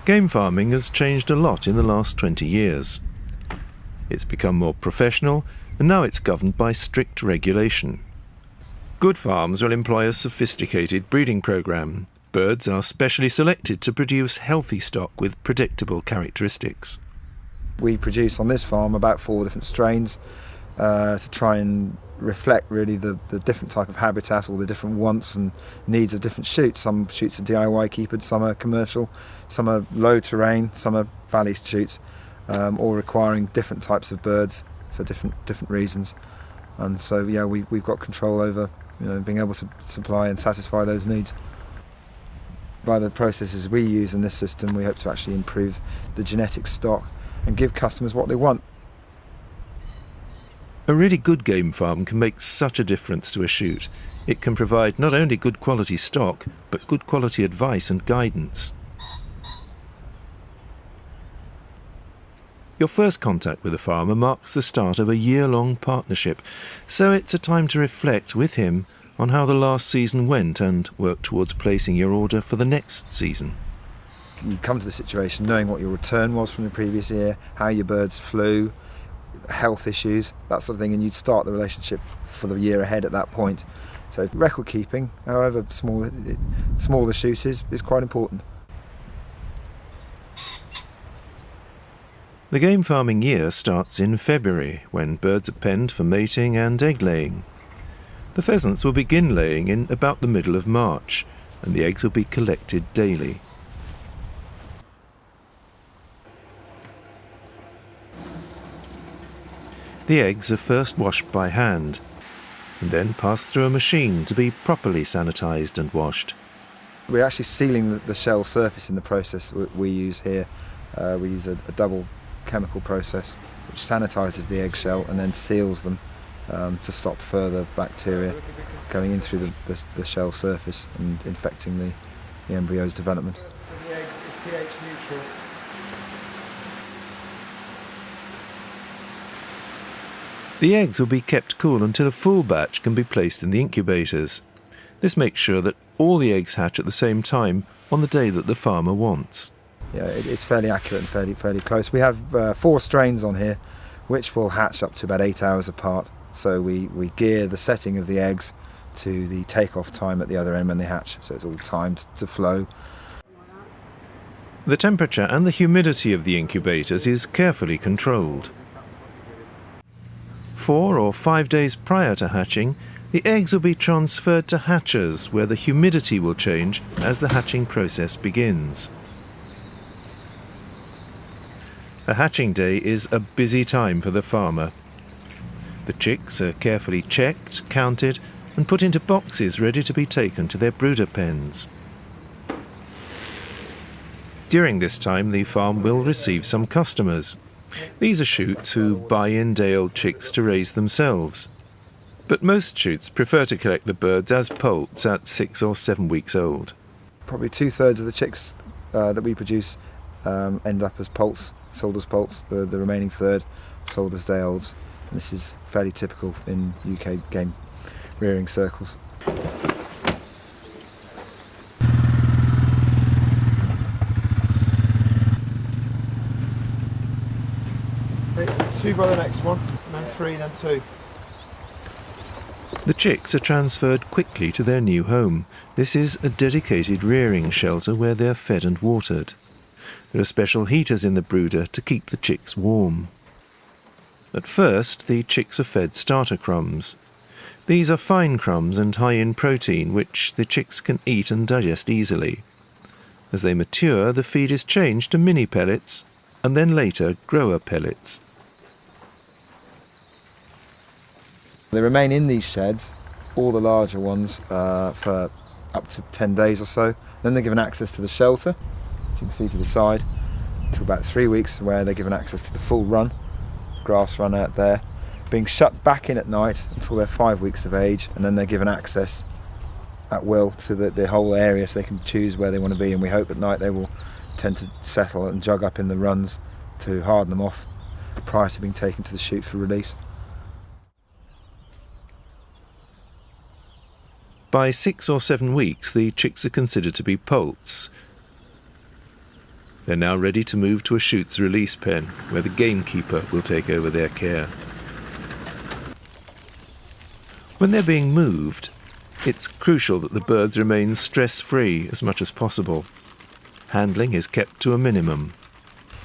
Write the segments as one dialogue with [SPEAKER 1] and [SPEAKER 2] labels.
[SPEAKER 1] Game farming has changed a lot in the last 20 years. It's become more professional, and now it's governed by strict regulation. Good farms will employ a sophisticated breeding programme. Birds are specially selected to produce healthy stock with predictable characteristics.
[SPEAKER 2] We produce on this farm about 4 different strains to try and reflect really the different type of habitat, or the different wants and needs of different shoots. Some shoots are DIY keeped, some are commercial, some are low terrain, some are valley shoots, all requiring different types of birds for different reasons. And so yeah, we've got control over being able to supply and satisfy those needs. By the processes we use in this system, we hope to actually improve the genetic stock and give customers what they want.
[SPEAKER 1] A really good game farm can make such a difference to a shoot. It can provide not only good quality stock, but good quality advice and guidance. Your first contact with a farmer marks the start of a year-long partnership, so it's a time to reflect with him on how the last season went and work towards placing your order for the next season.
[SPEAKER 2] You come to the situation knowing what your return was from the previous year, how your birds flew, health issues, that sort of thing, and you'd start the relationship for the year ahead at that point. So record keeping, however small the shoot is quite important.
[SPEAKER 1] The game farming year starts in February, when birds are penned for mating and egg laying. The pheasants will begin laying in about the middle of March, and the eggs will be collected daily. The eggs are first washed by hand, and then passed through a machine to be properly sanitised and washed.
[SPEAKER 2] We're actually sealing the shell surface in the process we use here. We use a double chemical process which sanitises the eggshell and then seals them to stop further bacteria going in through the shell surface and infecting the embryo's development.
[SPEAKER 3] So the eggs is pH neutral.
[SPEAKER 1] The eggs will be kept cool until a full batch can be placed in the incubators. This makes sure that all the eggs hatch at the same time on the day that the farmer wants.
[SPEAKER 2] Yeah, it's fairly accurate and fairly close. We have 4 strains on here, which will hatch up to about 8 hours apart. So we gear the setting of the eggs to the take-off time at the other end when they hatch, so it's all timed to flow.
[SPEAKER 1] The temperature and the humidity of the incubators is carefully controlled. 4 or 5 days prior to hatching, the eggs will be transferred to hatchers where the humidity will change as the hatching process begins. A hatching day is a busy time for the farmer. The chicks are carefully checked, counted, and put into boxes ready to be taken to their brooder pens. During this time, the farm will receive some customers. These are shoots who buy in day-old chicks to raise themselves. But most shoots prefer to collect the birds as poults at 6 or 7 weeks old.
[SPEAKER 2] Probably 2/3 of the chicks that we produce end up as poults, sold as poults. The remaining third sold as day-olds. And this is fairly typical in UK game rearing circles. 2 by the next one, and then 3, then 2.
[SPEAKER 1] The chicks are transferred quickly to their new home. This is a dedicated rearing shelter where they're fed and watered. There are special heaters in the brooder to keep the chicks warm. At first, the chicks are fed starter crumbs. These are fine crumbs and high in protein, which the chicks can eat and digest easily. As they mature, the feed is changed to mini pellets, and then later grower pellets.
[SPEAKER 2] They remain in these sheds, all the larger ones, for up to 10 days or so. Then they're given access to the shelter, as you can see to the side, until about 3 weeks, where they're given access to the full run, grass run out there, being shut back in at night until they're 5 weeks of age, and then they're given access at will to the whole area, so they can choose where they want to be, and we hope at night they will tend to settle and jug up in the runs to harden them off prior to being taken to the chute for release.
[SPEAKER 1] By 6 or 7 weeks, the chicks are considered to be poults. They're now ready to move to a shoot's release pen, where the gamekeeper will take over their care. When they're being moved, it's crucial that the birds remain stress-free as much as possible. Handling is kept to a minimum.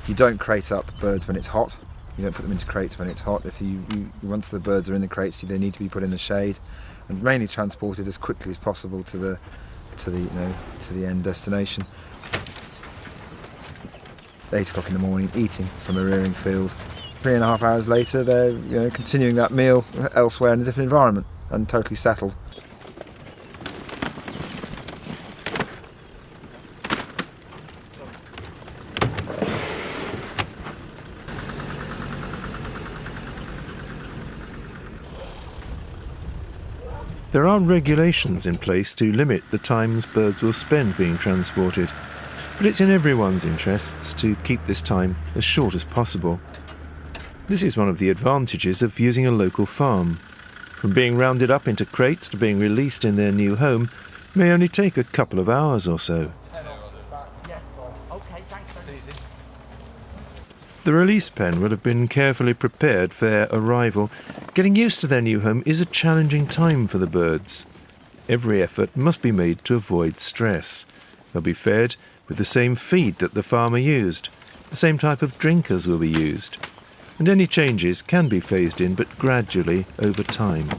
[SPEAKER 2] You don't crate up birds when it's hot. You don't put them into crates when it's hot. Once the birds are in the crates, they need to be put in the shade and mainly transported as quickly as possible to the end destination. 8 o'clock in the morning, eating from a rearing field. 3.5 hours later, they're continuing that meal elsewhere in a different environment and totally settled.
[SPEAKER 1] There are regulations in place to limit the times birds will spend being transported, but it's in everyone's interests to keep this time as short as possible. This is one of the advantages of using a local farm. From being rounded up into crates to being released in their new home may only take a couple of hours or so. The release pen will have been carefully prepared for their arrival. Getting used to their new home is a challenging time for the birds. Every effort must be made to avoid stress. They'll be fed with the same feed that the farmer used. The same type of drinkers will be used. And any changes can be phased in, but gradually over time.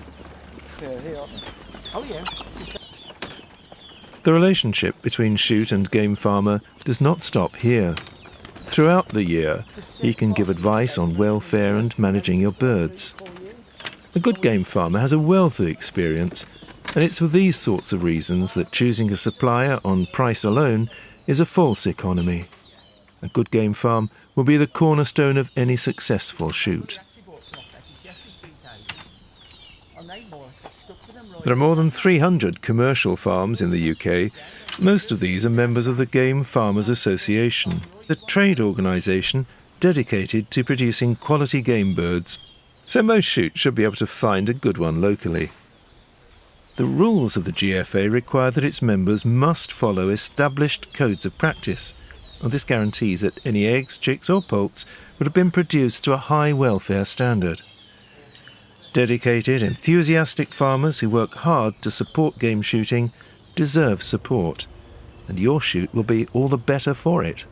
[SPEAKER 1] The relationship between shoot and game farmer does not stop here. Throughout the year, he can give advice on welfare and managing your birds. A good game farmer has a wealth of experience, and it's for these sorts of reasons that choosing a supplier on price alone is a false economy. A good game farm will be the cornerstone of any successful shoot. There are more than 300 commercial farms in the UK. Most of these are members of the Game Farmers Association, a trade organisation dedicated to producing quality game birds, so most shoots should be able to find a good one locally. The rules of the GFA require that its members must follow established codes of practice, and this guarantees that any eggs, chicks or poults would have been produced to a high welfare standard. Dedicated, enthusiastic farmers who work hard to support game shooting deserve support, and your shoot will be all the better for it.